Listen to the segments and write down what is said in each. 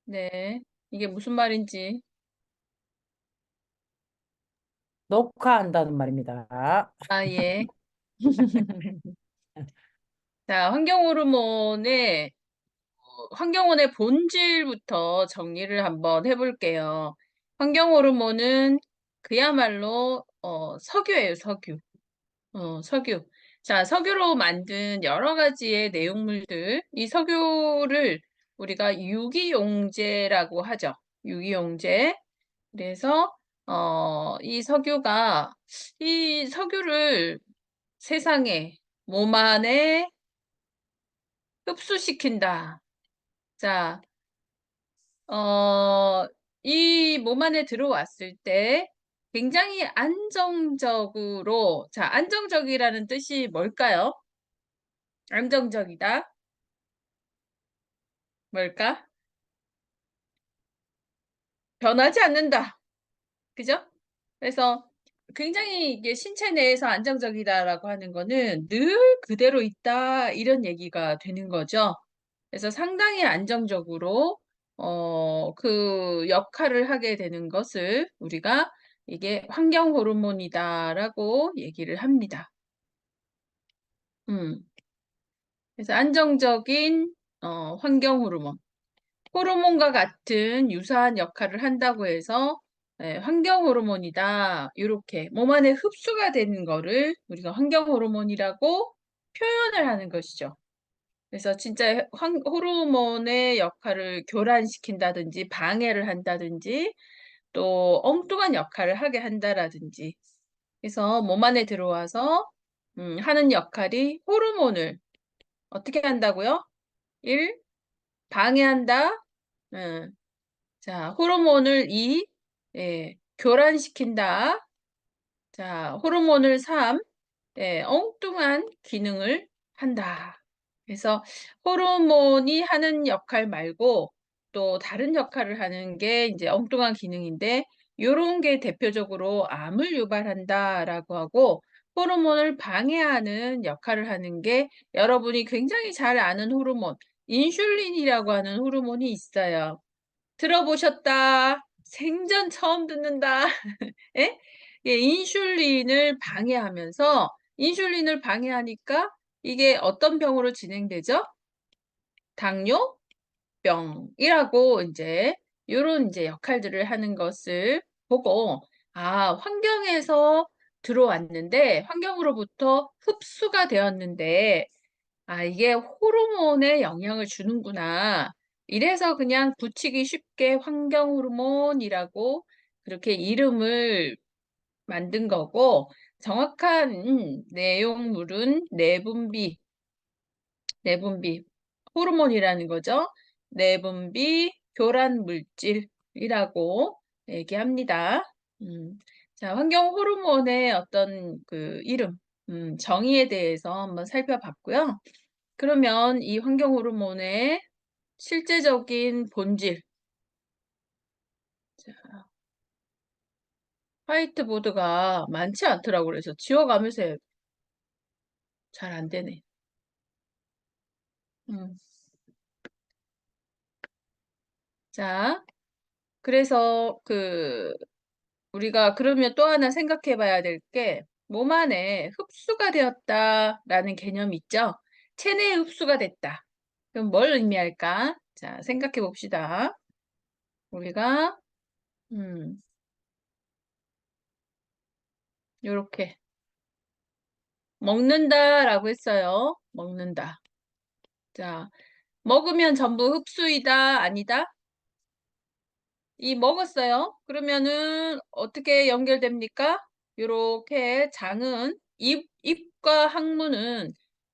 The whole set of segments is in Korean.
네. 이게 무슨 말인지. 녹화한다는 말입니다. 아, 예. 자, 환경 호르몬의 본질부터 정리를 한번 해볼게요. 환경 호르몬은 그야말로 석유예요, 석유. 석유. 자, 석유로 만든 여러 가지의 내용물들, 이 석유를 우리가 유기용제라고 하죠. 유기용제. 그래서 이 석유를 세상에 몸 안에 흡수시킨다. 자, 어, 이 몸 안에 들어왔을 때 굉장히 안정적으로, 자, 안정적이라는 뜻이 뭘까요? 안정적이다. 뭘까? 변하지 않는다. 그죠? 그래서 굉장히 이게 신체 내에서 안정적이다라고 하는 거는 늘 그대로 있다, 이런 얘기가 되는 거죠. 그래서 상당히 안정적으로 그 역할을 하게 되는 것을 우리가 이게 환경 호르몬이다라고 얘기를 합니다. 음. 그래서 안정적인 환경 호르몬. 호르몬과 같은 유사한 역할을 한다고 해서 환경 호르몬이다. 이렇게 몸 안에 흡수가 되는 거를 우리가 환경 호르몬이라고 표현을 하는 것이죠. 그래서 진짜 호르몬의 역할을 교란시킨다든지 방해를 한다든지 또 엉뚱한 역할을 하게 한다라든지, 그래서 몸 안에 들어와서 하는 역할이 호르몬을 어떻게 한다고요? 1. 방해한다. 음, 자, 호르몬을 2. 예, 교란시킨다. 자, 호르몬을 3. 예, 엉뚱한 기능을 한다. 그래서 호르몬이 하는 역할 말고 또 다른 역할을 하는 게 이제 엉뚱한 기능인데, 요런 게 대표적으로 암을 유발한다라고 하고, 호르몬을 방해하는 역할을 하는 게 여러분이 굉장히 잘 아는 호르몬, 인슐린이라고 하는 호르몬이 있어요. 들어보셨다. 생전 처음 듣는다. 예? 예, 인슐린을 방해하니까 이게 어떤 병으로 진행되죠? 당뇨병이라고 이제 요런 이제 역할들을 하는 것을 보고, 아, 환경에서 들어왔는데 환경으로부터 흡수가 되었는데, 아, 이게 호르몬에 영향을 주는구나. 이래서 그냥 붙이기 쉽게 환경 호르몬이라고 그렇게 이름을 만든 거고, 정확한 내용물은 내분비 호르몬이라는 거죠. 내분비 교란 물질이라고 얘기합니다. 음, 자, 환경 호르몬의 어떤 그 이름, 정의에 대해서 한번 살펴봤고요. 그러면 이 환경 호르몬의 실제적인 본질, 자, 화이트보드가 많지 않더라고. 그래서 지워가면서 잘 안 되네. 음. 자, 그래서 우리가 그러면 또 하나 생각해 봐야 될 게, 몸 안에 흡수가 되었다라는 개념이 있죠? 체내에 흡수가 됐다. 그럼 뭘 의미할까? 자, 생각해 봅시다. 우리가, 음, 요렇게. 먹는다라고 했어요. 먹는다. 자, 먹으면 전부 흡수이다, 아니다? 이 먹었어요. 그러면은 어떻게 연결됩니까? 요렇게 장은 입과 항문은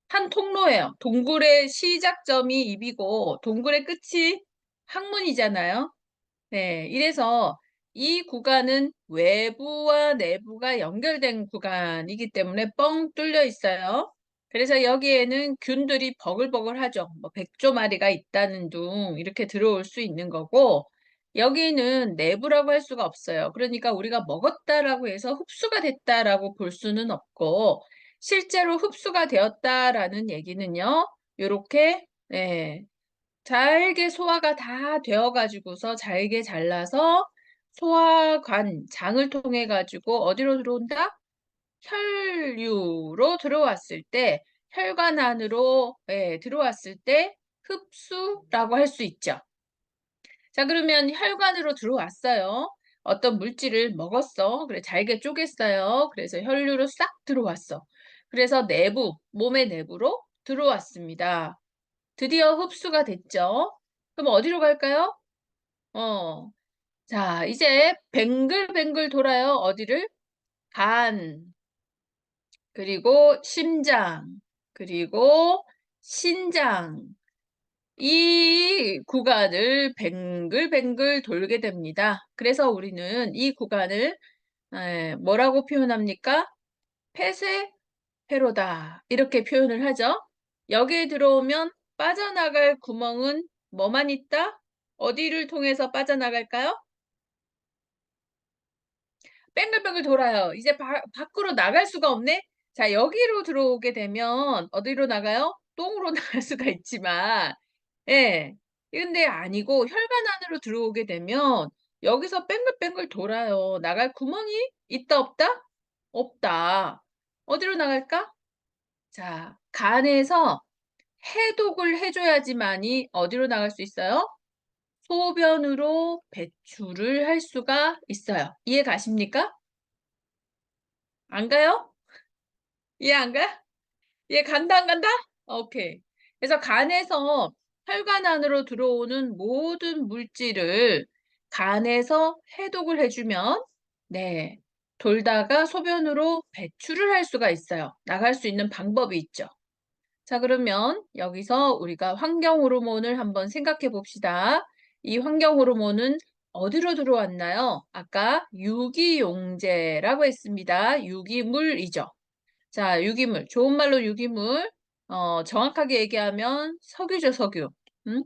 한 통로예요. 동굴의 시작점이 입이고 동굴의 끝이 항문이잖아요. 네, 이래서 이 구간은 외부와 내부가 연결된 구간이기 때문에 뻥 뚫려 있어요. 그래서 여기에는 균들이 버글버글하죠. 뭐 백조마리가 있다는 둥 이렇게 들어올 수 있는 거고, 여기는 내부라고 할 수가 없어요. 그러니까 우리가 먹었다라고 해서 흡수가 됐다라고 볼 수는 없고, 실제로 흡수가 되었다라는 얘기는요, 요렇게, 네, 잘게 소화가 다 되어가지고서 잘게 잘라서 소화관 장을 통해 가지고 어디로 들어온다? 혈류로 들어왔을 때, 혈관 안으로 들어왔을 때 흡수라고 할 수 있죠. 자, 그러면 혈관으로 들어왔어요. 어떤 물질을 먹었어. 그래, 잘게 쪼갰어요. 그래서 혈류로 싹 들어왔어. 그래서 내부, 몸의 내부로 들어왔습니다. 드디어 흡수가 됐죠. 그럼 어디로 갈까요? 어, 자, 이제 뱅글뱅글 돌아요. 어디를? 간, 그리고 심장, 그리고 신장. 이 구간을 뱅글뱅글 돌게 됩니다. 그래서 우리는 이 구간을 뭐라고 표현합니까? 폐쇄 회로다. 이렇게 표현을 하죠. 여기에 들어오면 빠져나갈 구멍은 뭐만 있다? 어디를 통해서 빠져나갈까요? 뱅글뱅글 돌아요. 이제 밖으로 나갈 수가 없네? 자, 여기로 들어오게 되면 어디로 나가요? 똥으로 나갈 수가 있지만, 예. 근데 아니고 혈관 안으로 들어오게 되면 여기서 뱅글뱅글 돌아요. 나갈 구멍이 있다, 없다? 없다. 어디로 나갈까? 자, 간에서 해독을 해줘야지만이 어디로 나갈 수 있어요? 소변으로 배출을 할 수가 있어요. 이해 가십니까? 안 가요? 이해 안 가? 이해 간다, 안 간다? 오케이. 그래서 간에서 혈관 안으로 들어오는 모든 물질을 간에서 해독을 해주면, 네, 돌다가 소변으로 배출을 할 수가 있어요. 나갈 수 있는 방법이 있죠. 자, 그러면 여기서 우리가 환경 호르몬을 한번 생각해 봅시다. 이 환경 호르몬은 어디로 들어왔나요? 아까 유기용제라고 했습니다. 유기물이죠. 자, 유기물. 좋은 말로 유기물. 정확하게 얘기하면 석유죠, 석유. 음?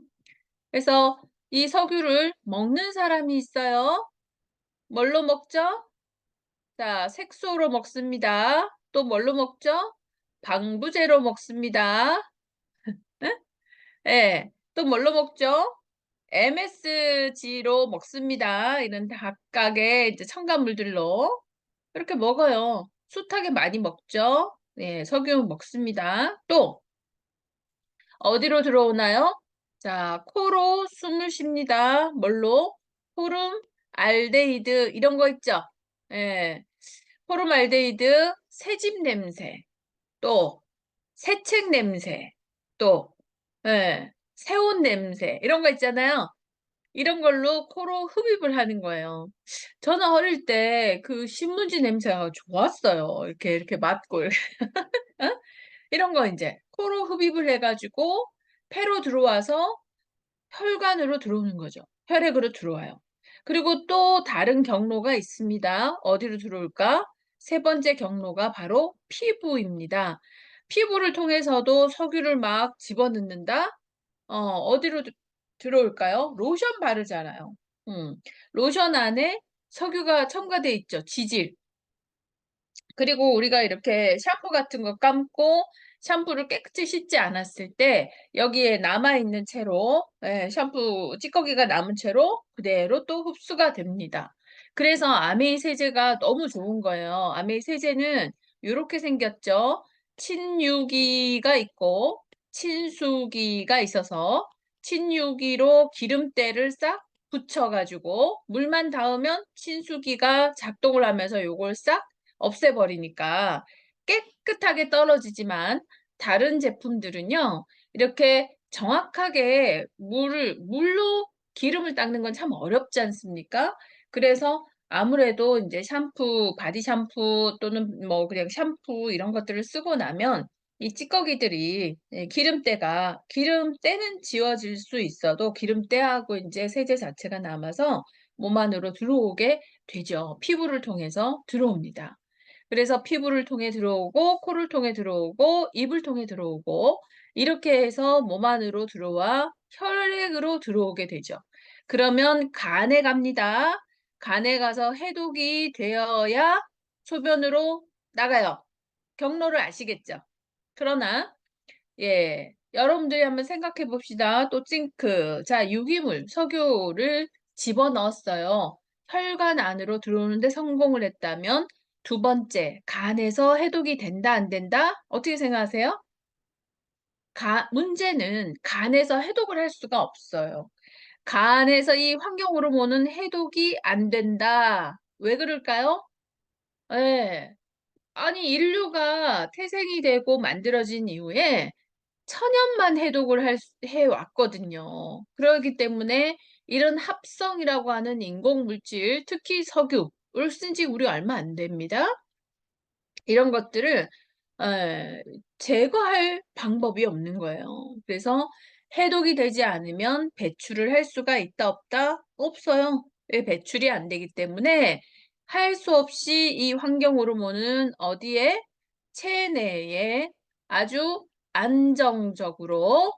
그래서 이 석유를 먹는 사람이 있어요. 뭘로 먹죠? 자, 색소로 먹습니다. 또 뭘로 먹죠? 방부제로 먹습니다. 예, 또 뭘로 먹죠? MSG로 먹습니다. 이런 각각의 이제 첨가물들로 이렇게 먹어요. 숱하게 많이 먹죠. 네, 석유 먹습니다. 또 어디로 들어오나요? 자, 코로 숨을 쉽니다. 뭘로? 포름 알데히드 이런 거 있죠? 예, 포름 알데히드 새집 냄새, 또 새책 냄새, 또 새옷 냄새 이런 거 있잖아요. 이런 걸로 코로 흡입을 하는 거예요. 저는 어릴 때 그 신문지 냄새가 좋았어요. 이렇게 맡고 어? 이런 거 이제 코로 흡입을 해가지고 폐로 들어와서 혈관으로 들어오는 거죠. 혈액으로 들어와요. 그리고 또 다른 경로가 있습니다. 어디로 들어올까? 세 번째 경로가 바로 피부입니다. 피부를 통해서도 석유를 막 집어넣는다? 어디로 들어올까요? 로션 바르잖아요. 음, 로션 안에 석유가 첨가돼 있죠. 지질. 그리고 우리가 이렇게 샴푸 같은 거 감고 샴푸를 깨끗이 씻지 않았을 때 여기에 남아있는 채로 샴푸 찌꺼기가 남은 채로 그대로 또 흡수가 됩니다. 그래서 아메이 세제가 너무 좋은 거예요. 아메이 세제는 이렇게 생겼죠. 친유기가 있고 친수기가 있어서 친유기로 기름때를 싹 붙여가지고 물만 닿으면 친수기가 작동을 하면서 요걸 싹 없애버리니까 깨끗하게 떨어지지만 다른 제품들은요, 이렇게 정확하게 물로 기름을 닦는 건 참 어렵지 않습니까? 그래서 아무래도 이제 샴푸, 바디 샴푸 또는 뭐 그냥 샴푸 이런 것들을 쓰고 나면 이 찌꺼기들이 기름때는 지워질 수 있어도 기름때하고 이제 세제 자체가 남아서 몸 안으로 들어오게 되죠. 피부를 통해서 들어옵니다. 그래서 피부를 통해 들어오고 코를 통해 들어오고 입을 통해 들어오고 이렇게 해서 몸 안으로 들어와 혈액으로 들어오게 되죠. 그러면 간에 갑니다. 간에 가서 해독이 되어야 소변으로 나가요. 경로를 아시겠죠? 그러나 예, 여러분들이 한번 생각해 봅시다. 또 찡크. 자, 유기물, 석유를 집어넣었어요. 혈관 안으로 들어오는데 성공을 했다면 두 번째, 간에서 해독이 된다, 안 된다? 어떻게 생각하세요? 문제는 간에서 해독을 할 수가 없어요. 간에서 이 환경 호르몬은 해독이 안 된다. 왜 그럴까요? 예. 아니, 인류가 태생이 되고 만들어진 이후에 천연만 해독을 해왔거든요. 그렇기 때문에 이런 합성이라고 하는 인공물질, 특히 석유를 쓴 지 우리 얼마 안 됩니다. 이런 것들을 제거할 방법이 없는 거예요. 그래서 해독이 되지 않으면 배출을 할 수가 있다, 없다? 없어요. 왜 배출이 안 되기 때문에 할 수 없이 이 환경 호르몬은 어디에? 체내에 아주 안정적으로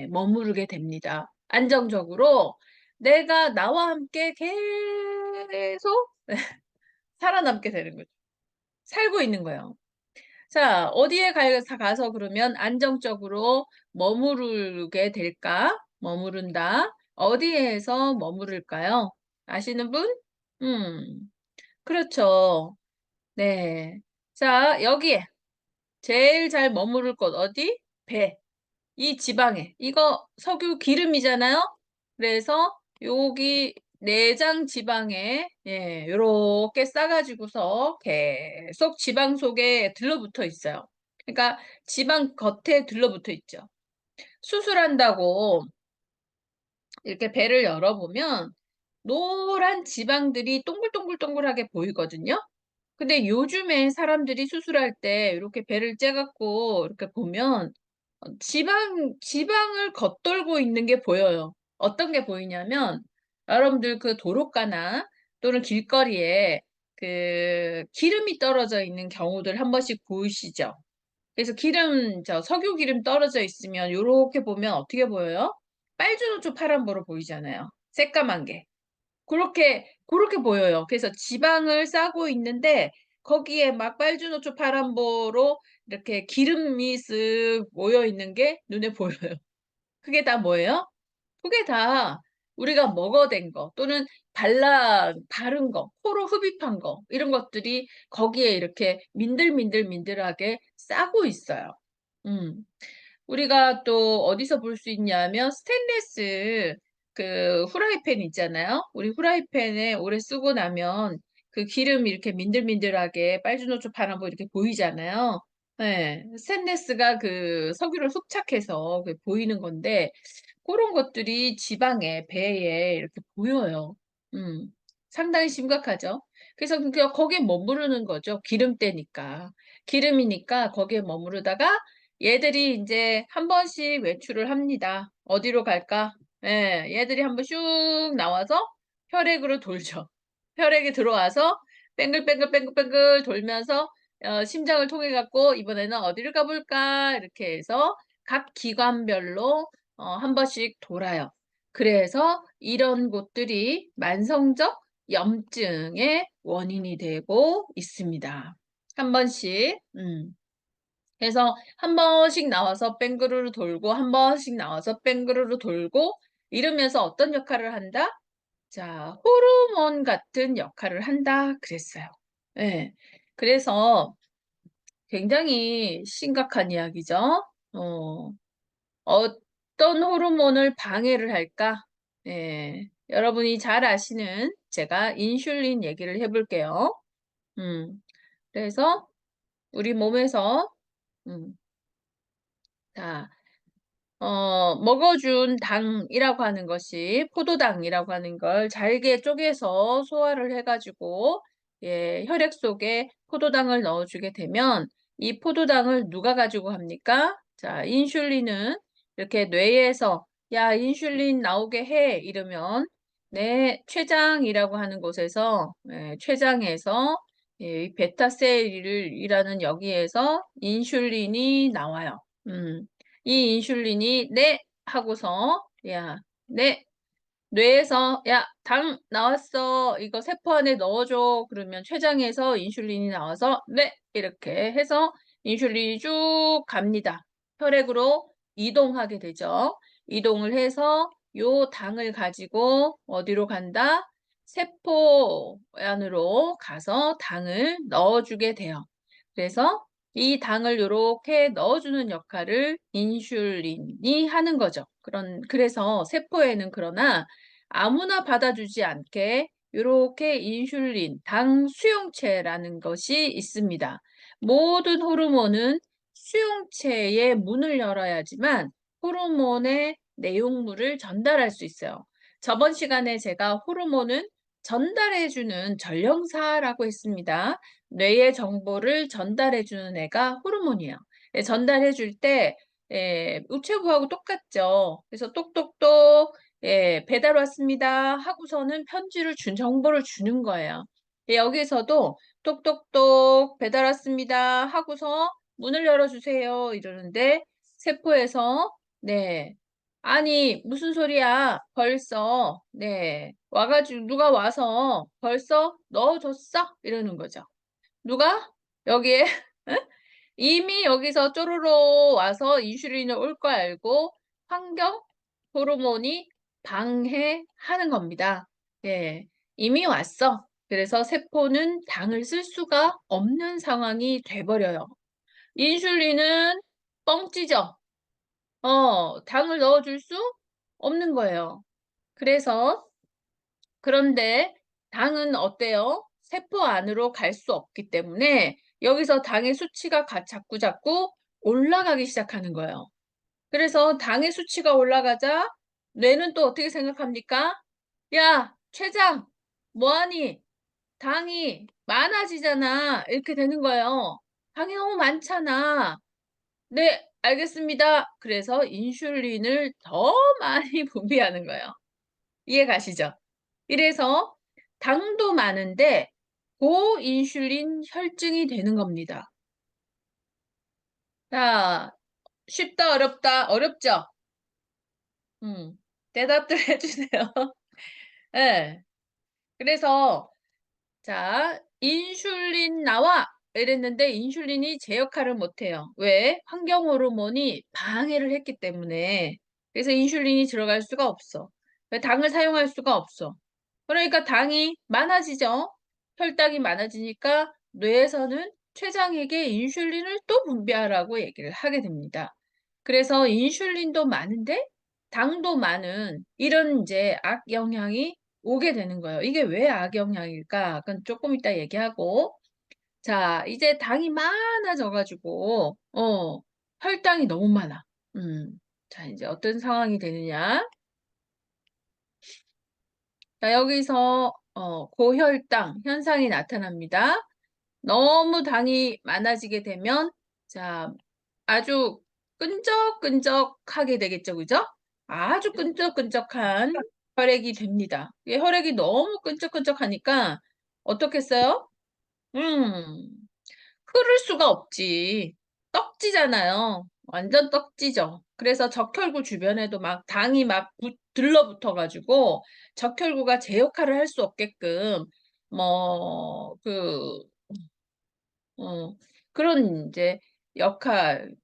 머무르게 됩니다. 안정적으로 내가 나와 함께 계속 살아남게 되는 거죠. 살고 있는 거예요. 자, 어디에 가서 그러면 안정적으로 머무르게 될까? 머무른다. 어디에서 머무를까요? 아시는 분? 음, 그렇죠. 네. 자, 여기에 제일 잘 머무를 곳 어디? 배. 이 지방에. 이거 석유 기름이잖아요? 그래서 여기 내장 지방에 요렇게 싸가지고서 계속 지방 속에 들러붙어 있어요. 그러니까 지방 겉에 들러붙어 있죠. 수술한다고 이렇게 배를 열어보면 노란 지방들이 동글동글동글하게 보이거든요. 근데 요즘에 사람들이 수술할 때 이렇게 배를 째갖고 이렇게 보면 지방을 겉돌고 있는 게 보여요. 어떤 게 보이냐면 여러분들 그 도로가나 또는 길거리에 그 기름이 떨어져 있는 경우들 한 번씩 보이시죠? 그래서 석유 기름 떨어져 있으면 요렇게 보면 어떻게 보여요? 빨주노초 파란보로 보이잖아요. 새까만 게. 그렇게 보여요. 그래서 지방을 싸고 있는데 거기에 막 빨주노초 파란보로 이렇게 기름이 쓱 모여 있는 게 눈에 보여요. 그게 다 뭐예요? 그게 다 우리가 먹어댄 거 또는 바른 거, 코로 흡입한 거 이런 것들이 거기에 이렇게 민들민들민들하게 싸고 있어요. 음. 우리가 또 어디서 볼 수 있냐면 스테인리스 그 후라이팬 있잖아요. 우리 후라이팬에 오래 쓰고 나면 그 기름이 이렇게 민들민들하게 빨주노초 파란보 이렇게 보이잖아요. 네, 스테인리스가 그 석유를 흡착해서 보이는 건데 그런 것들이 지방에 배에 이렇게 보여요. 음, 상당히 심각하죠. 그래서 거기에 머무르는 거죠. 기름때니까. 기름이니까 거기에 머무르다가 얘들이 이제 한 번씩 외출을 합니다. 어디로 갈까? 얘들이 한번 슉 나와서 혈액으로 돌죠. 혈액이 들어와서 뱅글뱅글뱅글뱅글 돌면서 심장을 통해 갖고 이번에는 어디를 가볼까? 이렇게 해서 각 기관별로 한 번씩 돌아요. 그래서 이런 곳들이 만성적 염증의 원인이 되고 있습니다. 한 번씩. 그래서 한 번씩 나와서 뺑그르르 돌고 한 번씩 나와서 뺑그르르 돌고 이러면서 어떤 역할을 한다? 자, 호르몬 같은 역할을 한다 그랬어요. 예. 그래서 굉장히 심각한 이야기죠. 어, 어떤 호르몬을 방해를 할까? 여러분이 잘 아시는 제가 인슐린 얘기를 해볼게요. 음, 그래서 우리 몸에서 음, 자, 먹어준 당이라고 하는 것이 포도당이라고 하는 걸 잘게 쪼개서 소화를 해가지고 혈액 속에 포도당을 넣어주게 되면 이 포도당을 누가 가지고 합니까? 자, 인슐린은 이렇게 뇌에서 야, 인슐린 나오게 해 이러면 네, 췌장이라고 하는 곳에서 췌장에서 이 베타셀이라는 여기에서 인슐린이 나와요. 이 인슐린이 네 하고서 야, 네 뇌에서 야, 당 나왔어. 이거 세포 안에 넣어줘. 그러면 췌장에서 인슐린이 나와서 네 이렇게 해서 인슐린이 쭉 갑니다. 혈액으로 이동하게 되죠. 이동을 해서 요 당을 가지고 어디로 간다? 세포 안으로 가서 당을 넣어주게 돼요. 그래서 이 당을 요렇게 넣어주는 역할을 인슐린이 하는 거죠. 그래서 세포에는 그러나 아무나 받아주지 않게 요렇게 인슐린, 당 수용체라는 것이 있습니다. 모든 호르몬은 수용체의 문을 열어야지만 호르몬의 내용물을 전달할 수 있어요. 저번 시간에 제가 호르몬은 전달해주는 전령사라고 했습니다. 뇌의 정보를 전달해주는 애가 호르몬이에요. 전달해줄 때 우체부하고 똑같죠. 그래서 똑똑똑 배달 왔습니다 하고서는 편지를 정보를 주는 거예요. 여기서도 똑똑똑 배달 왔습니다 하고서 문을 열어주세요 이러는데 세포에서 네 아니 무슨 소리야 벌써 네 와가지고 누가 와서 벌써 넣어줬어 이러는 거죠. 누가 여기에 이미 여기서 쪼르르 와서 인슐린이 올 거 알고 환경 호르몬이 방해하는 겁니다. 예, 이미 왔어. 그래서 세포는 당을 쓸 수가 없는 상황이 돼버려요. 인슐린은 뻥찌죠. 당을 넣어줄 수 없는 거예요. 그래서 그런데 당은 어때요? 세포 안으로 갈 수 없기 때문에 여기서 당의 수치가 자꾸 올라가기 시작하는 거예요. 그래서 당의 수치가 올라가자 뇌는 또 어떻게 생각합니까? 야, 췌장, 뭐하니? 당이 많아지잖아. 이렇게 되는 거예요. 당이 너무 많잖아. 네, 알겠습니다. 그래서 인슐린을 더 많이 분비하는 거예요. 이해 가시죠? 이래서 당도 많은데 고인슐린 혈증이 되는 겁니다. 자, 쉽다, 어렵다, 어렵죠? 대답들 해주세요. 네. 그래서 자, 인슐린 나와! 이랬는데 인슐린이 제 역할을 못해요. 왜? 환경 호르몬이 방해를 했기 때문에. 그래서 인슐린이 들어갈 수가 없어. 왜 당을 사용할 수가 없어. 그러니까 당이 많아지죠. 혈당이 많아지니까 뇌에서는 췌장에게 인슐린을 또 분비하라고 얘기를 하게 됩니다. 그래서 인슐린도 많은데 당도 많은 이런 이제 악영향이 오게 되는 거예요. 이게 왜 악영향일까? 그건 조금 이따 얘기하고. 자, 이제 당이 많아져 가지고 혈당이 너무 많아. 자, 이제 어떤 상황이 되느냐? 자, 여기서 고혈당 현상이 나타납니다. 너무 당이 많아지게 되면 자, 아주 끈적끈적하게 되겠죠. 그죠? 아주 끈적끈적한 혈액이 됩니다. 이 혈액이 너무 끈적끈적하니까 어떻겠어요? 음, 흐를 수가 없지. 떡지잖아요. 완전 떡지죠. 그래서 적혈구 주변에도 막 당이 막 들러붙어가지고 적혈구가 제 역할을 할 수 없게끔 뭐 그런 이제 역할을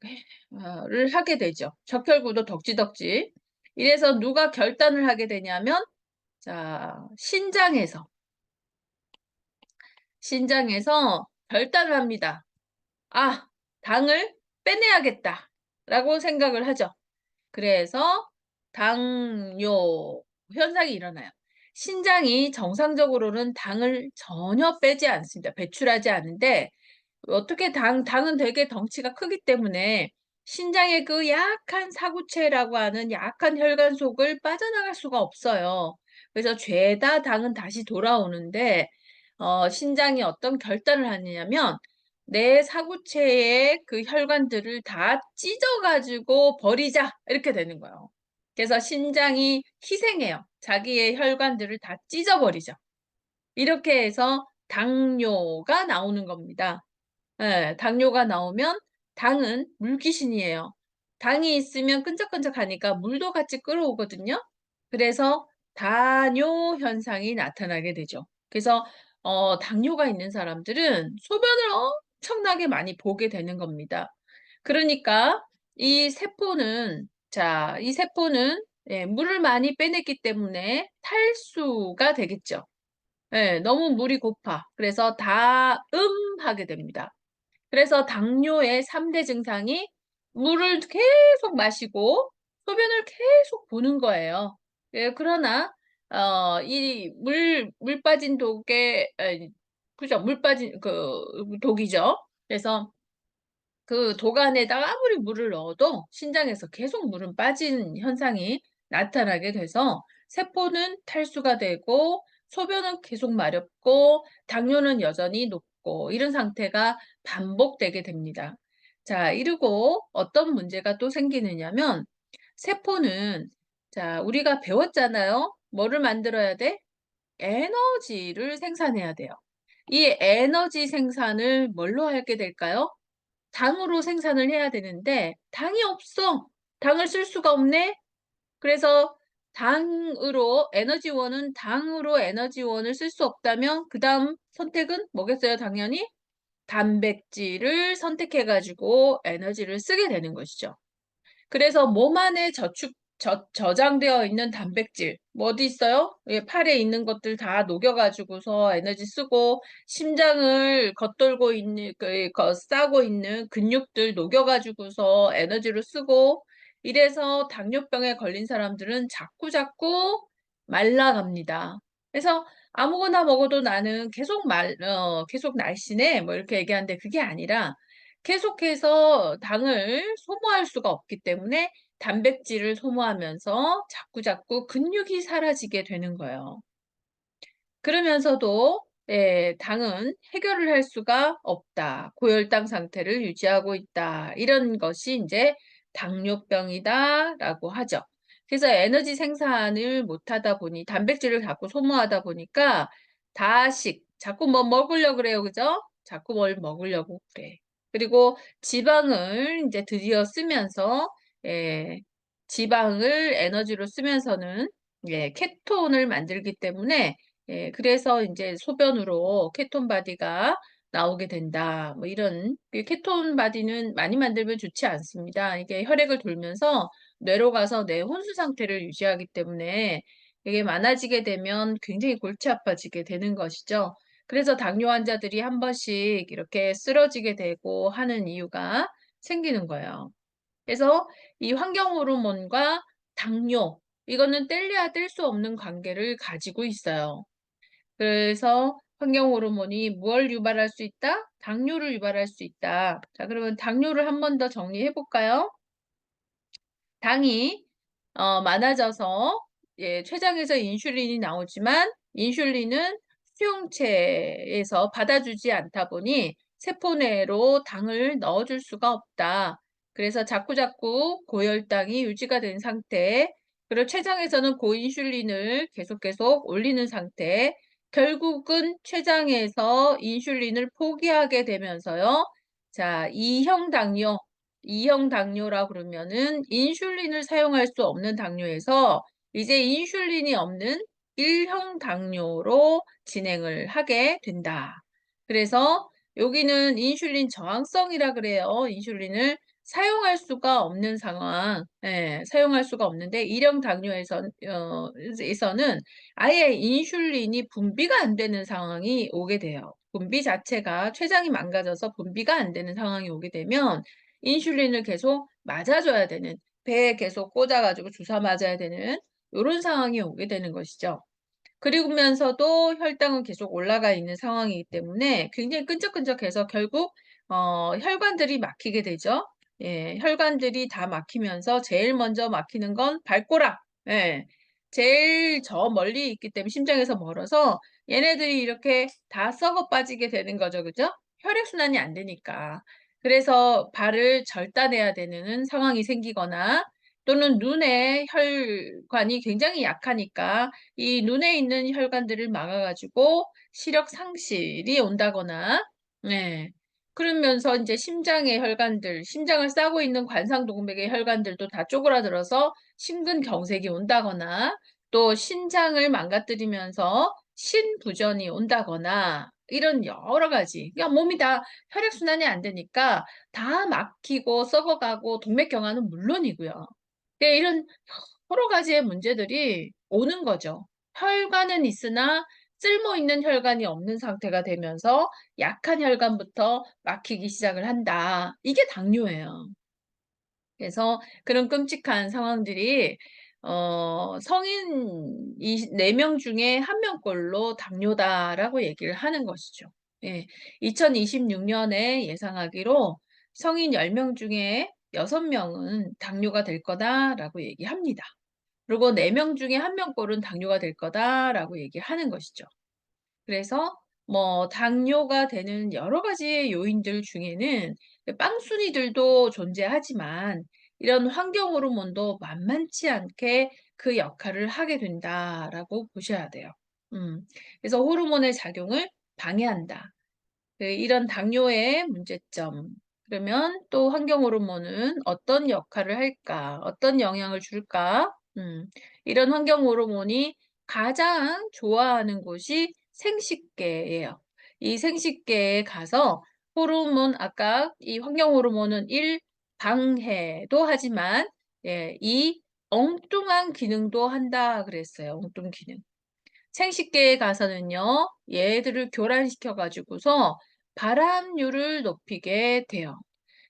하게 되죠. 적혈구도 덕지덕지. 이래서 누가 결단을 하게 되냐면 자 신장에서 결단을 합니다. 아, 당을 빼내야겠다라고 생각을 하죠. 그래서 당뇨 현상이 일어나요. 신장이 정상적으로는 당을 전혀 빼지 않습니다. 배출하지 않는데 어떻게 당은 되게 덩치가 크기 때문에 신장의 그 약한 사구체라고 하는 약한 혈관 속을 빠져나갈 수가 없어요. 그래서 죄다 당은 다시 돌아오는데 신장이 어떤 결단을 하느냐면 내 사구체의 그 혈관들을 다 찢어가지고 버리자 이렇게 되는 거예요. 그래서 신장이 희생해요. 자기의 혈관들을 다 찢어버리죠. 이렇게 해서 당뇨가 나오는 겁니다. 예, 당뇨가 나오면 당은 물귀신이에요. 당이 있으면 끈적끈적하니까 물도 같이 끌어오거든요. 그래서 다뇨 현상이 나타나게 되죠. 그래서 당뇨가 있는 사람들은 소변을 엄청나게 많이 보게 되는 겁니다. 그러니까 이 세포는, 자, 이 세포는 물을 많이 빼냈기 때문에 탈수가 되겠죠. 너무 물이 고파. 그래서 다음하게 됩니다. 그래서 당뇨의 3대 증상이 물을 계속 마시고 소변을 계속 보는 거예요. 그러나 이 물 빠진 독에 그죠? 물 빠진 그 독이죠. 그래서 그 독 안에다가 아무리 물을 넣어도 신장에서 계속 물은 빠진 현상이 나타나게 돼서 세포는 탈수가 되고 소변은 계속 마렵고 당뇨는 여전히 높고 이런 상태가 반복되게 됩니다. 자, 이러고 어떤 문제가 또 생기느냐면 세포는 자, 우리가 배웠잖아요. 뭐를 만들어야 돼? 에너지를 생산해야 돼요. 이 에너지 생산을 뭘로 하게 될까요? 당으로 생산을 해야 되는데 당이 없어. 당을 쓸 수가 없네. 그래서 당으로 에너지원은 당으로 에너지원을 쓸 수 없다면 그다음 선택은 뭐겠어요? 당연히 단백질을 선택해 가지고 에너지를 쓰게 되는 것이죠. 그래서 몸 안에 저장되어 있는 단백질, 뭐 어디 있어요? 팔에 있는 것들 다 녹여가지고서 에너지 쓰고, 심장을 겉돌고 있는, 싸고 있는 근육들 녹여가지고서 에너지로 쓰고, 이래서 당뇨병에 걸린 사람들은 자꾸 말라갑니다. 그래서 아무거나 먹어도 나는 계속 날씬해. 뭐 이렇게 얘기하는데 그게 아니라, 계속해서 당을 소모할 수가 없기 때문에 단백질을 소모하면서 자꾸 근육이 사라지게 되는 거예요. 그러면서도 당은 해결을 할 수가 없다. 고혈당 상태를 유지하고 있다. 이런 것이 이제 당뇨병이다라고 하죠. 그래서 에너지 생산을 못하다 보니 단백질을 자꾸 소모하다 보니까 다식 자꾸 뭐 먹으려고 그래요. 그죠? 자꾸 뭘 먹으려고 그래. 그리고 지방을 이제 드디어 쓰면서 예, 지방을 에너지로 쓰면서는 케톤을 만들기 때문에 그래서 이제 소변으로 케톤 바디가 나오게 된다. 뭐 이런 케톤 바디는 많이 만들면 좋지 않습니다. 이게 혈액을 돌면서 뇌로 가서 뇌 혼수 상태를 유지하기 때문에 이게 많아지게 되면 굉장히 골치 아파지게 되는 것이죠. 그래서 당뇨 환자들이 한 번씩 이렇게 쓰러지게 되고 하는 이유가 생기는 거예요. 그래서 이 환경 호르몬과 당뇨, 이거는 뗄래야 뗄 수 없는 관계를 가지고 있어요. 그래서 환경 호르몬이 무엇을 유발할 수 있다? 당뇨를 유발할 수 있다. 자, 그러면 당뇨를 한 번 더 정리해 볼까요? 당이 많아져서 췌장에서 인슐린이 나오지만 인슐린은 수용체에서 받아주지 않다 보니 세포 내로 당을 넣어줄 수가 없다. 그래서 자꾸자꾸 고혈당이 유지가 된 상태, 그리고 췌장에서는 고인슐린을 계속 올리는 상태, 결국은 췌장에서 인슐린을 포기하게 되면서요. 자, 2형 당뇨, 2형 당뇨라 그러면은 인슐린을 사용할 수 없는 당뇨에서 이제 인슐린이 없는 1형 당뇨로 진행을 하게 된다. 그래서 여기는 인슐린 저항성이라 그래요. 인슐린을 사용할 수가 없는 상황, 사용할 수가 없는데 1형 당뇨에서는 아예 인슐린이 분비가 안 되는 상황이 오게 돼요. 분비 자체가 췌장이 망가져서 분비가 안 되는 상황이 오게 되면 인슐린을 계속 맞아줘야 되는, 배에 계속 꽂아가지고 주사 맞아야 되는 이런 상황이 오게 되는 것이죠. 그리고면서도 혈당은 계속 올라가 있는 상황이기 때문에 굉장히 끈적끈적해서 결국 혈관들이 막히게 되죠. 혈관들이 다 막히면서 제일 먼저 막히는 건 발꼬락. 제일 저 멀리 있기 때문에 심장에서 멀어서 얘네들이 이렇게 다 썩어 빠지게 되는 거죠. 그죠? 혈액순환이 안 되니까. 그래서 발을 절단해야 되는 상황이 생기거나 또는 눈의 혈관이 굉장히 약하니까 이 눈에 있는 혈관들을 막아가지고 시력 상실이 온다거나, 그러면서 이제 심장의 혈관들, 심장을 싸고 있는 관상동맥의 혈관들도 다 쪼그라들어서 심근경색이 온다거나, 또 신장을 망가뜨리면서 신부전이 온다거나, 이런 여러 가지. 그러니까 몸이 다 혈액순환이 안 되니까 다 막히고 썩어가고 동맥경화는 물론이고요. 이런 여러 가지의 문제들이 오는 거죠. 혈관은 있으나 쓸모 있는 혈관이 없는 상태가 되면서 약한 혈관부터 막히기 시작을 한다. 이게 당뇨예요. 그래서 그런 끔찍한 상황들이 성인 4명 중에 1명꼴로 당뇨다라고 얘기를 하는 것이죠. 예. 2026년에 예상하기로 성인 10명 중에 6명은 당뇨가 될 거다라고 얘기합니다. 그리고 4명 중에 1명꼴은 당뇨가 될 거다라고 얘기하는 것이죠. 그래서 뭐 당뇨가 되는 여러 가지 요인들 중에는 빵순이들도 존재하지만 이런 환경 호르몬도 만만치 않게 그 역할을 하게 된다라고 보셔야 돼요. 그래서 호르몬의 작용을 방해한다. 이런 당뇨의 문제점. 그러면 또 환경 호르몬은 어떤 역할을 할까? 어떤 영향을 줄까? 이런 환경 호르몬이 가장 좋아하는 곳이 생식계예요. 이 생식계에 가서 호르몬, 아까 이 환경 호르몬은 방해도 하지만, 예, 이 엉뚱한 기능도 한다 그랬어요. 엉뚱 기능. 생식계에 가서는요, 얘들을 교란시켜 가지고서 발암률을 높이게 돼요.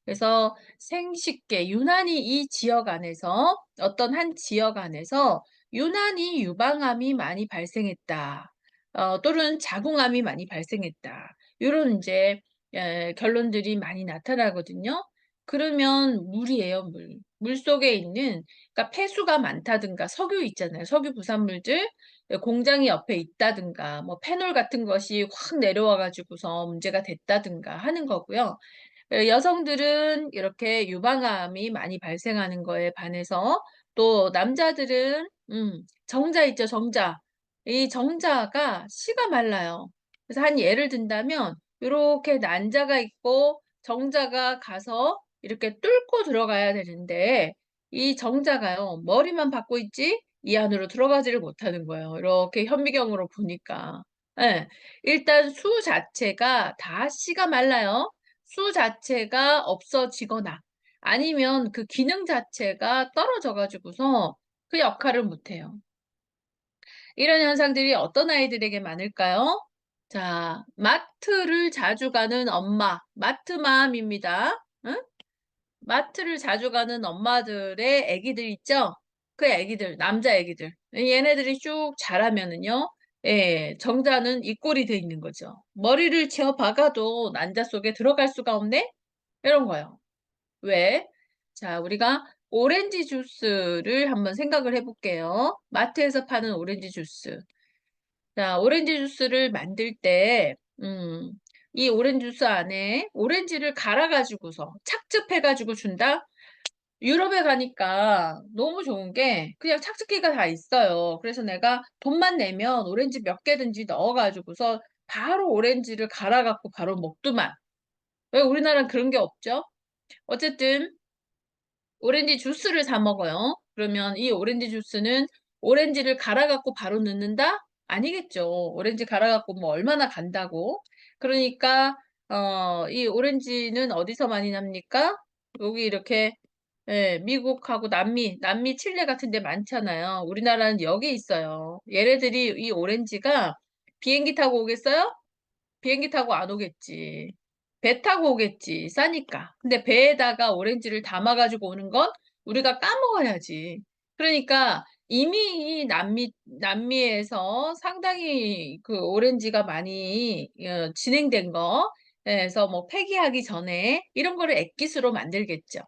그래서 생식계, 유난히 이 지역 안에서, 어떤 한 지역 안에서 유난히 유방암이 많이 발생했다. 또는 자궁암이 많이 발생했다. 요런 이제 결론들이 많이 나타나거든요. 그러면 물이에요, 물. 물 속에 있는, 그러니까 폐수가 많다든가 석유 있잖아요. 석유 부산물들. 공장이 옆에 있다든가, 뭐 페놀 같은 것이 확 내려와 가지고서 문제가 됐다든가 하는 거고요. 여성들은 이렇게 유방암이 많이 발생하는 거에 반해서 또 남자들은 정자 있죠, 정자. 이 정자가 씨가 말라요. 그래서 한 예를 든다면 요렇게 난자가 있고 정자가 가서 이렇게 뚫고 들어가야 되는데 이 정자가요, 머리만 받고 있지 이 안으로 들어가지를 못하는 거예요. 이렇게 현미경으로 보니까. 예. 일단 수 자체가 다 씨가 말라요. 수 자체가 없어지거나 아니면 그 기능 자체가 떨어져 가지고서 그 역할을 못 해요. 이런 현상들이 어떤 아이들에게 많을까요? 자, 마트를 자주 가는 엄마, 마트맘입니다. 응? 마트를 자주 가는 엄마들의 아기들 있죠? 그 아기들, 남자 아기들. 얘네들이 쭉 자라면은요, 예, 정자는 이 꼴이 돼 있는 거죠. 머리를 지어 박아도 난자 속에 들어갈 수가 없네? 이런 거요. 왜? 자, 우리가 오렌지 주스를 한번 생각을 해볼게요. 마트에서 파는 오렌지 주스. 자, 오렌지 주스를 만들 때, 이 오렌지 주스 안에 오렌지를 갈아가지고서 착즙해가지고 준다? 유럽에 가니까 너무 좋은 게 그냥 착즙기가 다 있어요. 그래서 내가 돈만 내면 오렌지 몇 개든지 넣어가지고서 바로 오렌지를 갈아갖고 바로 먹더만. 왜 우리나라는 그런 게 없죠? 어쨌든 오렌지 주스를 사 먹어요. 그러면 이 오렌지 주스는 오렌지를 갈아갖고 바로 넣는다? 아니겠죠. 오렌지 갈아갖고 뭐 얼마나 간다고. 그러니까 이 오렌지는 어디서 많이 납니까? 여기 이렇게 예, 미국하고 남미 칠레 같은 데 많잖아요. 우리나라는 여기 있어요. 얘네들이 이 오렌지가 비행기 타고 오겠어요? 비행기 타고 안 오겠지. 배 타고 오겠지. 싸니까. 근데 배에다가 오렌지를 담아가지고 오는 건 우리가 까먹어야지. 그러니까 이미 이 남미에서 상당히 그 오렌지가 많이 진행된 거, 그래서 뭐 폐기하기 전에 이런 거를 액기스로 만들겠죠.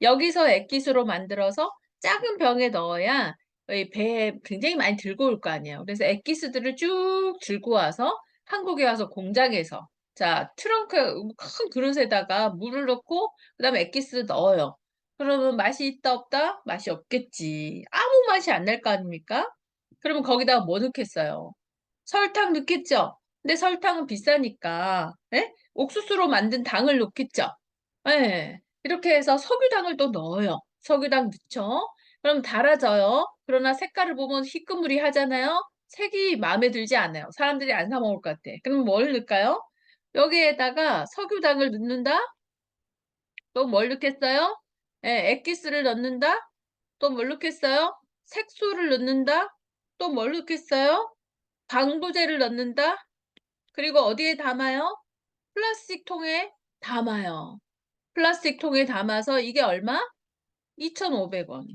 여기서 액기스로 만들어서 작은 병에 넣어야 이 배에 굉장히 많이 들고 올 거 아니에요. 그래서 액기스들을 쭉 들고 와서 한국에 와서 공장에서 자 트렁크 큰 그릇에다가 물을 넣고 그다음에 액기스 넣어요. 그러면 맛이 있다 없다? 맛이 없겠지. 아무 맛이 안 날 거 아닙니까? 그러면 거기다가 뭐 넣겠어요? 설탕 넣겠죠? 근데 설탕은 비싸니까, 예? 옥수수로 만든 당을 넣겠죠? 예. 이렇게 해서 석유당을 또 넣어요. 석유당 넣죠? 그럼 달아져요. 그러나 색깔을 보면 희끄무리하잖아요? 색이 마음에 들지 않아요. 사람들이 안 사 먹을 것 같아. 그럼 뭘 넣을까요? 여기에다가 석유당을 넣는다? 또 뭘 넣겠어요? 예, 액기스를 넣는다? 또 뭘 넣겠어요? 색소를 넣는다? 또 뭘 넣겠어요? 방부제를 넣는다? 그리고 어디에 담아요? 플라스틱 통에 담아요. 플라스틱 통에 담아서 이게 얼마? 2,500원.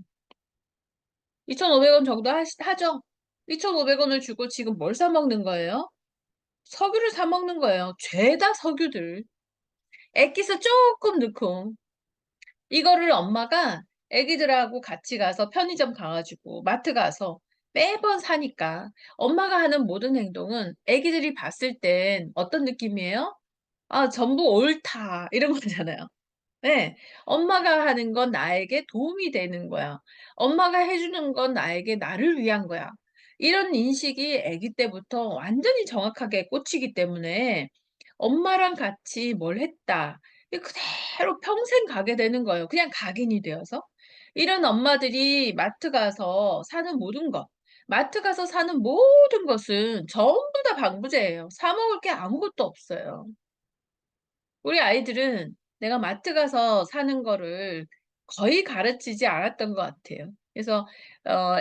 2,500원 정도 하죠? 2,500원을 주고 지금 뭘 사 먹는 거예요? 석유를 사 먹는 거예요. 죄다 석유들. 액기스 조금 넣고. 이거를 엄마가 애기들하고 같이 가서 편의점 가가지고 마트 가서 매번 사니까 엄마가 하는 모든 행동은 애기들이 봤을 땐 어떤 느낌이에요? 아, 전부 옳다. 이런 거잖아요. 네. 엄마가 하는 건 나에게 도움이 되는 거야. 엄마가 해주는 건 나에게 나를 위한 거야. 이런 인식이 아기 때부터 완전히 정확하게 꽂히기 때문에 엄마랑 같이 뭘 했다. 이게 그대로 평생 가게 되는 거예요. 그냥 각인이 되어서. 이런 엄마들이 마트 가서 사는 모든 것, 마트 가서 사는 모든 것은 전부 다 방부제예요. 사 먹을 게 아무것도 없어요. 우리 아이들은 내가 마트 가서 사는 거를 거의 가르치지 않았던 것 같아요. 그래서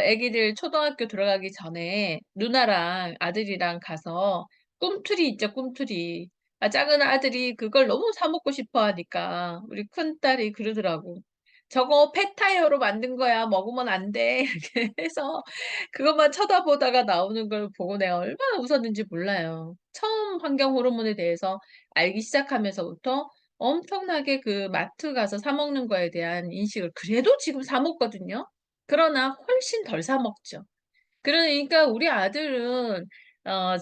애기들 초등학교 들어가기 전에 누나랑 아들이랑 가서 꿈틀이 있죠, 꿈틀이. 아, 작은 아들이 그걸 너무 사 먹고 싶어 하니까 우리 큰딸이 그러더라고. 저거 폐타이어로 만든 거야. 먹으면 안 돼. 이렇게 해서 그것만 쳐다보다가 나오는 걸 보고 내가 얼마나 웃었는지 몰라요. 처음 환경 호르몬에 대해서 알기 시작하면서부터 엄청나게 그 마트 가서 사 먹는 거에 대한 인식을 그래도 지금 사 먹거든요. 그러나 훨씬 덜 사 먹죠. 그러니까 우리 아들은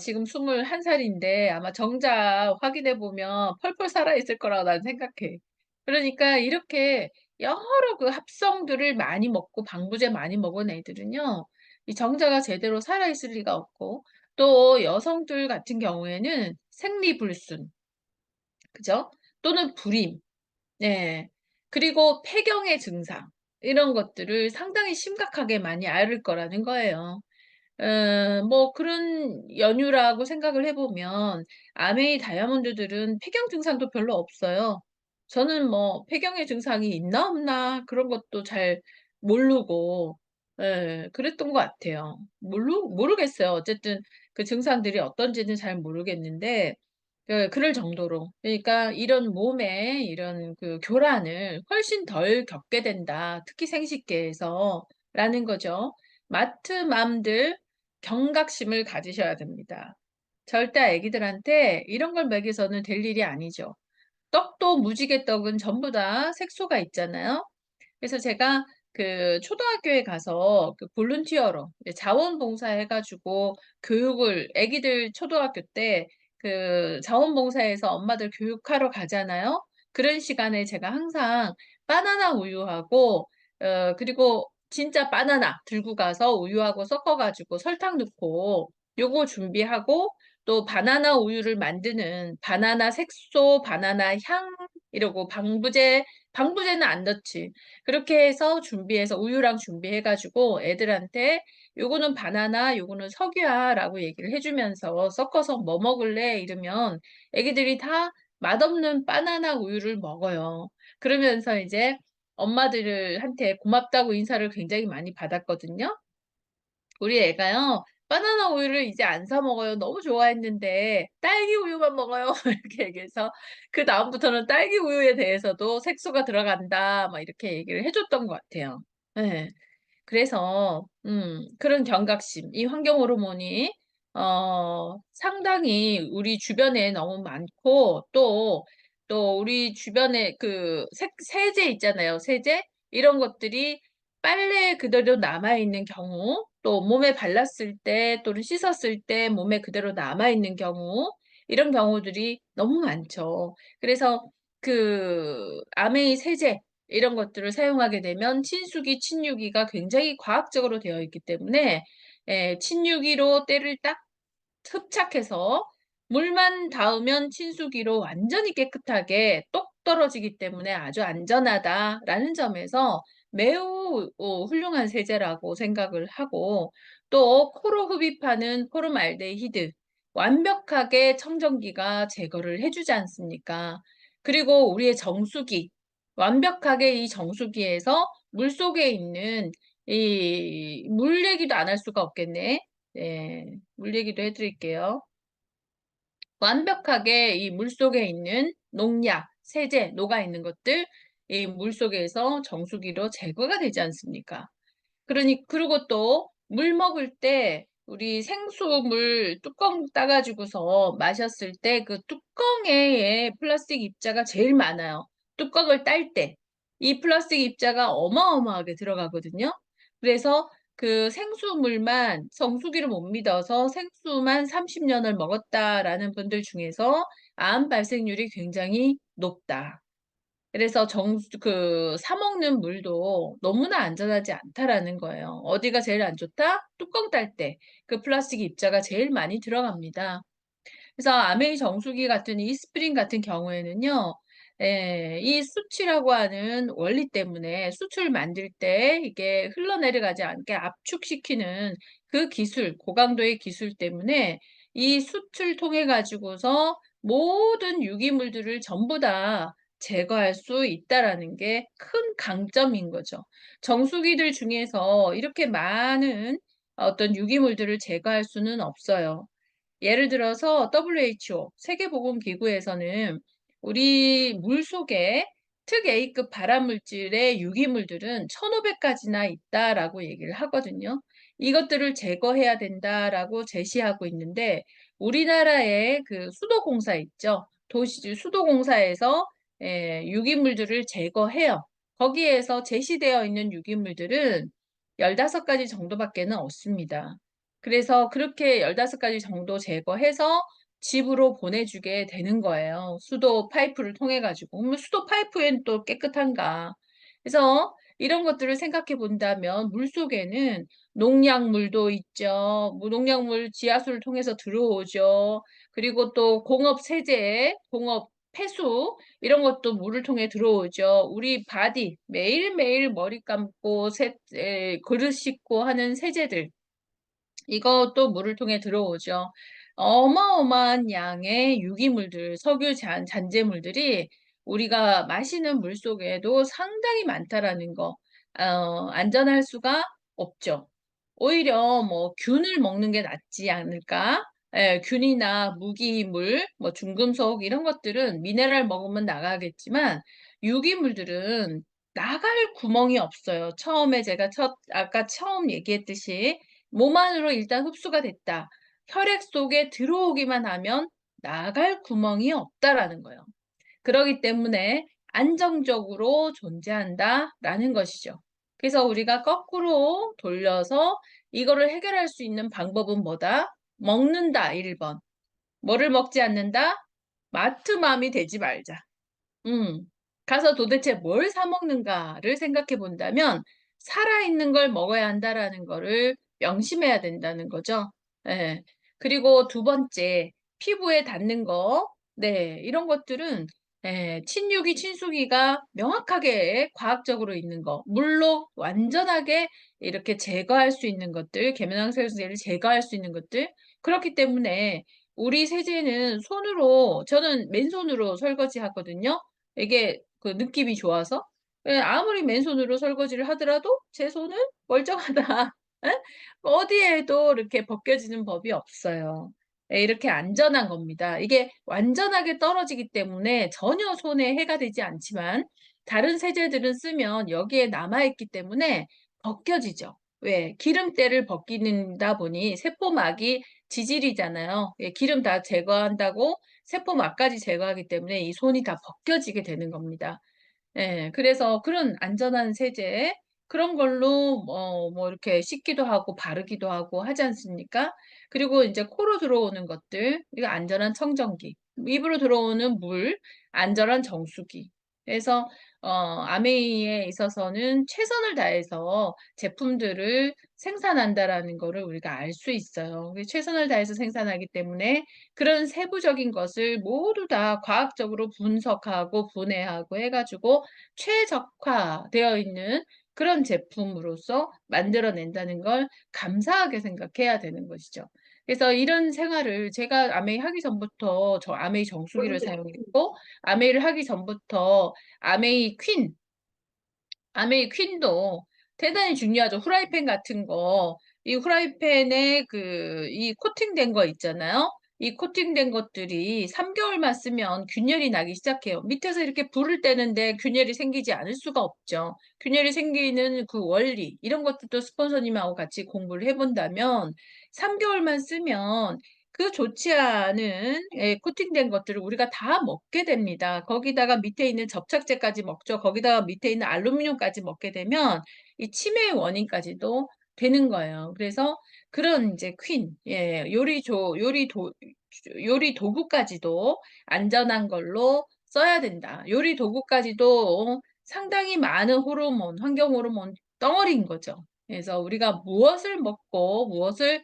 지금 21살인데 아마 정작 확인해 보면 펄펄 살아 있을 거라고 난 생각해. 그러니까 이렇게 여러 그 합성들을 많이 먹고 방부제 많이 먹은 애들은요. 이 정자가 제대로 살아 있을 리가 없고 또 여성들 같은 경우에는 생리불순, 그죠? 또는 불임, 네. 그리고 폐경의 증상 이런 것들을 상당히 심각하게 많이 앓을 거라는 거예요. 뭐 그런 연유라고 생각을 해보면 아메이 다이아몬드들은 폐경 증상도 별로 없어요. 저는 뭐 폐경의 증상이 있나 없나 그런 것도 잘 모르고 그랬던 것 같아요. 모르겠어요. 어쨌든 그 증상들이 어떤지는 잘 모르겠는데 그럴 정도로. 그러니까 이런 몸에 이런 그 교란을 훨씬 덜 겪게 된다. 특히 생식계에서 라는 거죠. 마트맘들 경각심을 가지셔야 됩니다. 절대 아기들한테 이런 걸 먹여서는 될 일이 아니죠. 떡도 무지개 떡은 전부 다 색소가 있잖아요. 그래서 제가 그 초등학교에 가서 그 볼런티어로 이제 자원봉사 해가지고 교육을 애기들 초등학교 때 그 자원봉사에서 엄마들 교육하러 가잖아요. 그런 시간에 제가 항상 바나나 우유하고 그리고 진짜 바나나 들고 가서 우유하고 섞어가지고 설탕 넣고 요거 준비하고 또 바나나 우유를 만드는 바나나 색소, 바나나 향 이러고 방부제는 안 넣지. 그렇게 해서 준비해서 우유랑 준비해가지고 애들한테 요거는 바나나, 요거는 석유야라고 얘기를 해주면서 섞어서 뭐 먹을래? 이러면 애기들이 다 맛없는 바나나 우유를 먹어요. 그러면서 이제 엄마들한테 고맙다고 인사를 굉장히 많이 받았거든요. 우리 애가요, 바나나 우유를 이제 안 사 먹어요. 너무 좋아했는데, 딸기 우유만 먹어요. 이렇게 얘기해서, 그 다음부터는 딸기 우유에 대해서도 색소가 들어간다. 막 이렇게 얘기를 해줬던 것 같아요. 네. 그래서 그런 경각심, 이 환경 호르몬이 상당히 우리 주변에 너무 많고 또 우리 주변에 그 세제 있잖아요. 세제 이런 것들이 빨래에 그대로 남아 있는 경우, 또 몸에 발랐을 때 또는 씻었을 때 몸에 그대로 남아 있는 경우 이런 경우들이 너무 많죠. 그래서 그 아메이 세제 이런 것들을 사용하게 되면 친수기, 친유기가 굉장히 과학적으로 되어 있기 때문에 친유기로 때를 딱 흡착해서 물만 닿으면 친수기로 완전히 깨끗하게 똑 떨어지기 때문에 아주 안전하다라는 점에서 매우 훌륭한 세제라고 생각을 하고 또 코로 흡입하는 포름알데히드 완벽하게 청정기가 제거를 해주지 않습니까? 그리고 우리의 정수기 완벽하게 이 정수기에서 물속에 있는 이 물 얘기도 안 할 수가 없겠네. 네, 물 얘기도 해드릴게요. 완벽하게 이 물속에 있는 농약, 세제, 녹아 있는 것들 이 물속에서 정수기로 제거가 되지 않습니까? 그리고 또 물 먹을 때 우리 생수물 뚜껑 따가지고서 마셨을 때 그 뚜껑에 플라스틱 입자가 제일 많아요. 뚜껑을 딸 때. 이 플라스틱 입자가 어마어마하게 들어가거든요. 그래서 그 생수물만 정수기를 못 믿어서 생수만 30년을 먹었다라는 분들 중에서 암 발생률이 굉장히 높다. 그래서 사 먹는 물도 너무나 안전하지 않다라는 거예요. 어디가 제일 안 좋다? 뚜껑 딸 때 그 플라스틱 입자가 제일 많이 들어갑니다. 그래서 아메이 정수기 같은 이스프링 같은 경우에는요, 이 수치라고 하는 원리 때문에 수출 만들 때 이게 흘러내려가지 않게 압축시키는 그 기술, 고강도의 기술 때문에 이 수출 통해 가지고서 모든 유기물들을 전부 다 제거할 수 있다라는 게 큰 강점인 거죠. 정수기들 중에서 이렇게 많은 어떤 유기물들을 제거할 수는 없어요. 예를 들어서 WHO, 세계보건기구에서는 우리 물속에 특 A급 발암물질의 유기물들은 1,500가지나 있다라고 얘기를 하거든요. 이것들을 제거해야 된다라고 제시하고 있는데 우리나라의 그 수도공사 있죠. 수도공사에서 유기물들을 제거해요. 거기에서 제시되어 있는 유기물들은 15가지 정도밖에는 없습니다. 그래서 그렇게 15가지 정도 제거해서 집으로 보내주게 되는 거예요. 수도 파이프를 통해 가지고. 그러면 수도 파이프엔 또 깨끗한가? 그래서 이런 것들을 생각해 본다면 물속에는 농약물도 있죠. 농약물 지하수를 통해서 들어오죠. 그리고 또 공업 세제, 공업 폐수 이런 것도 물을 통해 들어오죠. 우리 바디 매일매일 머리 감고 그릇 씻고 하는 세제들 이것도 물을 통해 들어오죠. 어마어마한 양의 유기물들, 잔재물들이 우리가 마시는 물 속에도 상당히 많다라는 거, 안전할 수가 없죠. 오히려 뭐 균을 먹는 게 낫지 않을까? 균이나 무기물, 뭐 중금속 이런 것들은 미네랄 먹으면 나가겠지만 유기물들은 나갈 구멍이 없어요. 아까 처음 얘기했듯이 몸 안으로 일단 흡수가 됐다. 혈액 속에 들어오기만 하면 나갈 구멍이 없다라는 거예요. 그러기 때문에 안정적으로 존재한다라는 것이죠. 그래서 우리가 거꾸로 돌려서 이거를 해결할 수 있는 방법은 뭐다? 먹는다, 1번. 뭐를 먹지 않는다? 마트맘이 되지 말자. 음, 가서 도대체 뭘 사 먹는가를 생각해 본다면 살아있는 걸 먹어야 한다라는 거를 명심해야 된다는 거죠. 예. 그리고 두 번째, 피부에 닿는 거. 네, 이런 것들은 친유기, 친수기가 명확하게 과학적으로 있는 거. 물로 완전하게 이렇게 제거할 수 있는 것들, 계면항생제를 제거할 수 있는 것들. 그렇기 때문에 우리 세제는 저는 맨손으로 설거지 하거든요. 이게 그 느낌이 좋아서 아무리 맨손으로 설거지를 하더라도 제 손은 멀쩡하다. 에? 어디에도 이렇게 벗겨지는 법이 없어요. 이렇게 안전한 겁니다. 이게 완전하게 떨어지기 때문에 전혀 손에 해가 되지 않지만 다른 세제들은 쓰면 여기에 남아있기 때문에 벗겨지죠. 왜? 기름때를 벗기는다 보니 세포막이 지질이잖아요. 기름 다 제거한다고 세포막까지 제거하기 때문에 이 손이 다 벗겨지게 되는 겁니다. 그래서 그런 안전한 세제, 그런 걸로 뭐 이렇게 씻기도 하고 바르기도 하고 하지 않습니까? 그리고 이제 코로 들어오는 것들, 이거 안전한 청정기, 입으로 들어오는 물, 안전한 정수기. 그래서 아메이에 있어서는 최선을 다해서 제품들을 생산한다라는 거를 우리가 알 수 있어요. 최선을 다해서 생산하기 때문에 그런 세부적인 것을 모두 다 과학적으로 분석하고 분해하고 해가지고 최적화되어 있는 그런 제품으로서 만들어낸다는 걸 감사하게 생각해야 되는 것이죠. 그래서 이런 생활을 제가 아메이 하기 전부터 저 아메이 정수기를 사용했고, 아메이를 하기 전부터 아메이 퀸, 아메이 퀸도 대단히 중요하죠. 후라이팬 같은 거. 이 후라이팬에 이 코팅된 거 있잖아요. 이 코팅된 것들이 3개월만 쓰면 균열이 나기 시작해요. 밑에서 이렇게 불을 떼는데 균열이 생기지 않을 수가 없죠. 균열이 생기는 그 원리, 이런 것들도 스폰서님하고 같이 공부를 해본다면 3개월만 쓰면 그 좋지 않은 코팅된 것들을 우리가 다 먹게 됩니다. 거기다가 밑에 있는 접착제까지 먹죠. 거기다가 밑에 있는 알루미늄까지 먹게 되면 이 치매의 원인까지도 되는 거예요. 그래서 그런 이제 요리 도구까지도 안전한 걸로 써야 된다. 요리 도구까지도 상당히 많은 호르몬, 환경 호르몬 덩어리인 거죠. 그래서 우리가 무엇을 먹고 무엇을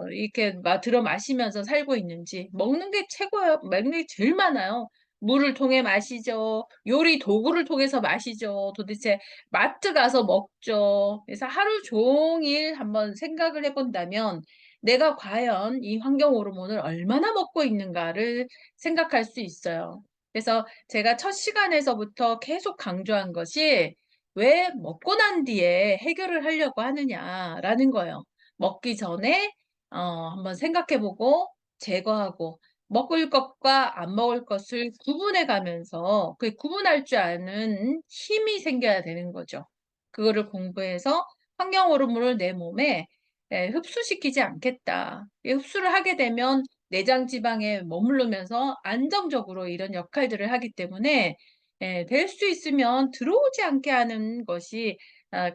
이렇게 들어 마시면서 살고 있는지 먹는 게 최고예요. 먹는 게 제일 많아요. 물을 통해 마시죠. 요리 도구를 통해서 마시죠. 도대체 마트 가서 먹죠. 그래서 하루 종일 한번 생각을 해본다면 내가 과연 이 환경 호르몬을 얼마나 먹고 있는가를 생각할 수 있어요. 그래서 제가 첫 시간에서부터 계속 강조한 것이 왜 먹고 난 뒤에 해결을 하려고 하느냐라는 거예요. 먹기 전에 한번 생각해보고 제거하고 먹을 것과 안 먹을 것을 구분해 가면서 그 구분할 줄 아는 힘이 생겨야 되는 거죠. 그거를 공부해서 환경 호르몬을 내 몸에 흡수시키지 않겠다. 흡수를 하게 되면 내장 지방에 머무르면서 안정적으로 이런 역할들을 하기 때문에 될 수 있으면 들어오지 않게 하는 것이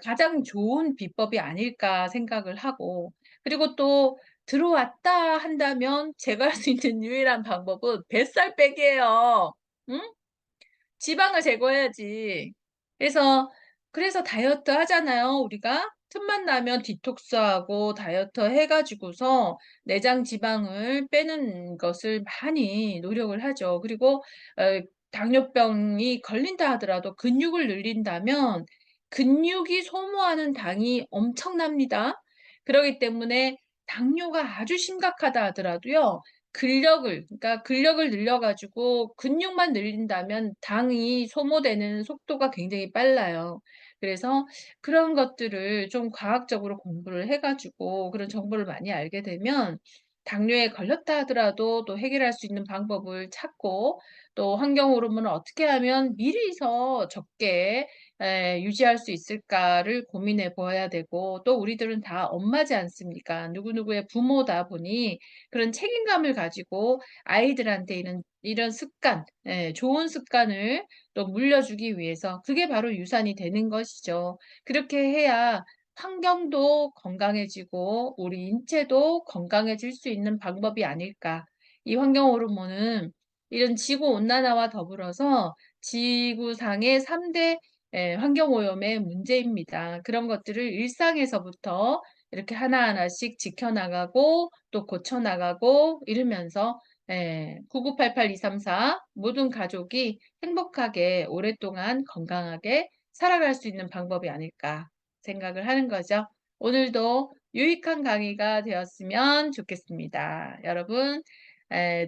가장 좋은 비법이 아닐까 생각을 하고, 그리고 또 들어왔다 한다면 제가 할 수 있는 유일한 방법은 뱃살 빼기예요. 응? 지방을 제거해야지. 그래서 다이어트 하잖아요, 우리가. 틈만 나면 디톡스하고 다이어트 해가지고서 내장 지방을 빼는 것을 많이 노력을 하죠. 그리고 당뇨병이 걸린다 하더라도 근육을 늘린다면 근육이 소모하는 당이 엄청납니다. 그렇기 때문에 당뇨가 아주 심각하다 하더라도요. 그러니까 근력을 늘려가지고 근육만 늘린다면 당이 소모되는 속도가 굉장히 빨라요. 그래서 그런 것들을 좀 과학적으로 공부를 해가지고 그런 정보를 많이 알게 되면 당뇨에 걸렸다 하더라도 또 해결할 수 있는 방법을 찾고, 또 환경 호르몬을 어떻게 하면 미리서 적게 유지할 수 있을까를 고민해 보아야 되고, 또 우리들은 다 엄마지 않습니까? 누구누구의 부모다 보니 그런 책임감을 가지고 아이들한테 이런 습관, 좋은 습관을 또 물려주기 위해서 그게 바로 유산이 되는 것이죠. 그렇게 해야 환경도 건강해지고 우리 인체도 건강해질 수 있는 방법이 아닐까. 이 환경 호르몬은 이런 지구 온난화와 더불어서 지구상의 3대 환경 오염의 문제입니다. 그런 것들을 일상에서부터 이렇게 하나하나씩 지켜나가고 또 고쳐나가고 이러면서 9988234 모든 가족이 행복하게 오랫동안 건강하게 살아갈 수 있는 방법이 아닐까 생각을 하는 거죠. 오늘도 유익한 강의가 되었으면 좋겠습니다. 여러분,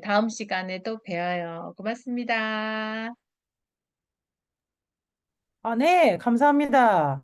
다음 시간에 또 봬요. 고맙습니다. 아, 네, 감사합니다.